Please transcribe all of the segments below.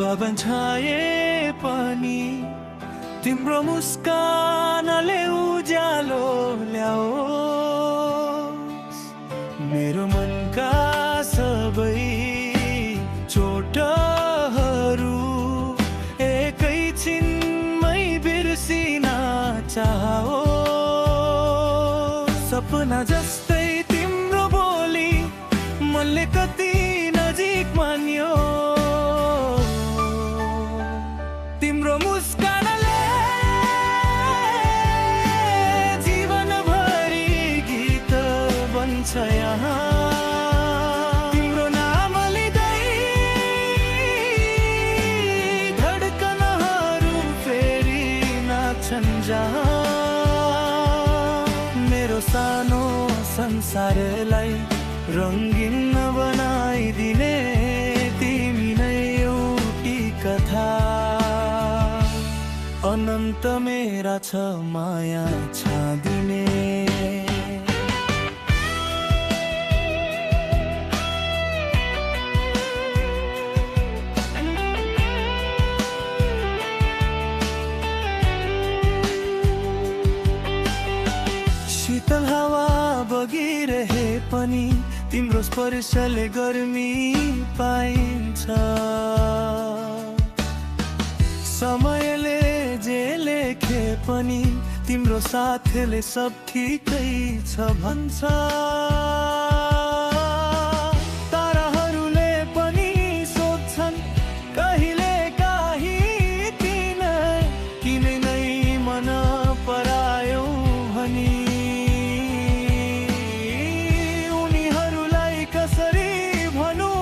भवन छाए पनि तिम्रो मुस्कानले उज्यालो ल्याओस्। मेरो मनका सबै चोटहरू एकैछिनमै बिर्सिन चाहोस्। सपना जस्तै तिम्रो बोली मनले कति नजिक मान्यो। तिम्रो मुस्कानले जीवनभरि गीत बन्छ यहाँ। तिम्रो नाम लिँदै धडकनहरू फेरि नाच्छन् जहाँ। मेरो सानो संसारलाई रङ्गीन बनाइदिने तिमी नै एउटी कथा। अनन्त मेरा छ माया छादिने। शीतल हावा बगिरहे पनि तिम्रो स्पर्शले गर्मी पाइन्छ। समयले जे लेखे पनि तिम्रो साथले सब ठिकै छ भन्छ। ताराहरूले पनि सोध्छन् कहिले काहीँ किन नै मन परायौ भनी। उनीहरूलाई कसरी भनौँ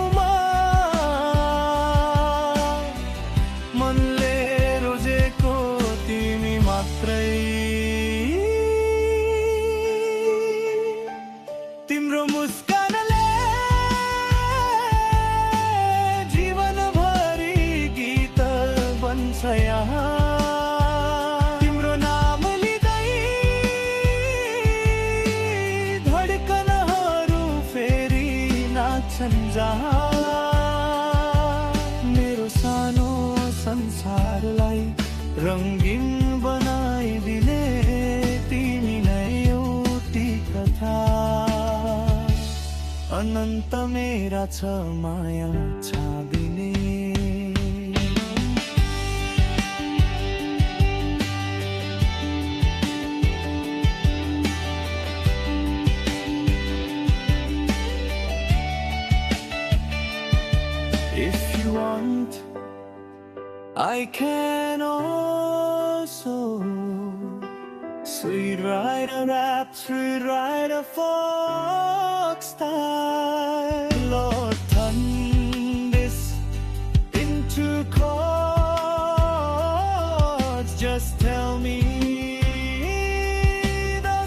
मनले रोजेको तिमी मात्रै। तिम्रो मुस्कानले जीवनभरि गीत बन्छ यहाँ। तिम्रो नाम लिँदै धडकनहरू फेरि नाच्छन् जहाँ। मेरो सानो संसारलाई रङ्गीन बनाइदिने तिमी नै एउटी कथा। अनन्त मेरा छ माया छादिने। If you want, I can also sweet rider rap, sweet rider folk style. Lord, turn this into chords. Just tell me the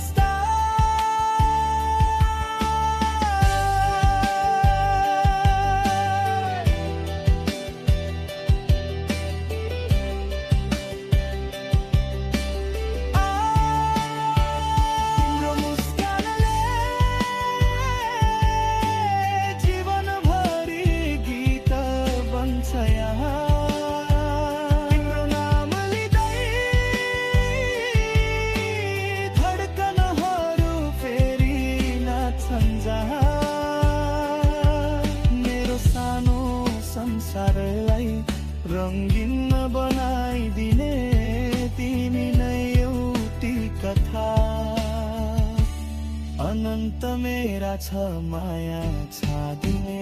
संसारलाई रङ्गीन बनाइदिने तिमी नै एउटी कथा। अनन्त मेरा छ माया छादिने।